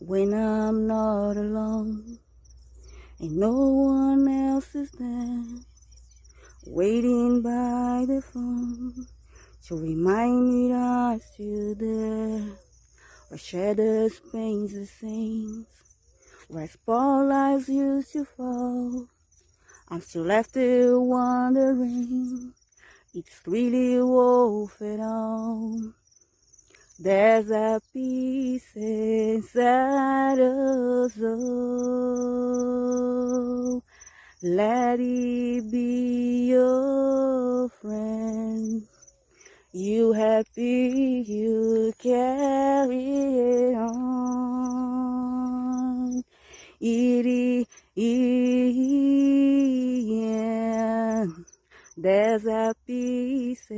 when I'm not alone and no one else is there, waiting by the phone to remind me that I'm still there, where shadows paint the scenes, where spotlights used to fall. I'm still left there wondering, it's really worth it all. There's a peace inside us all. Let it be your friend. You happy, you carry it on. Yeah. There's a peace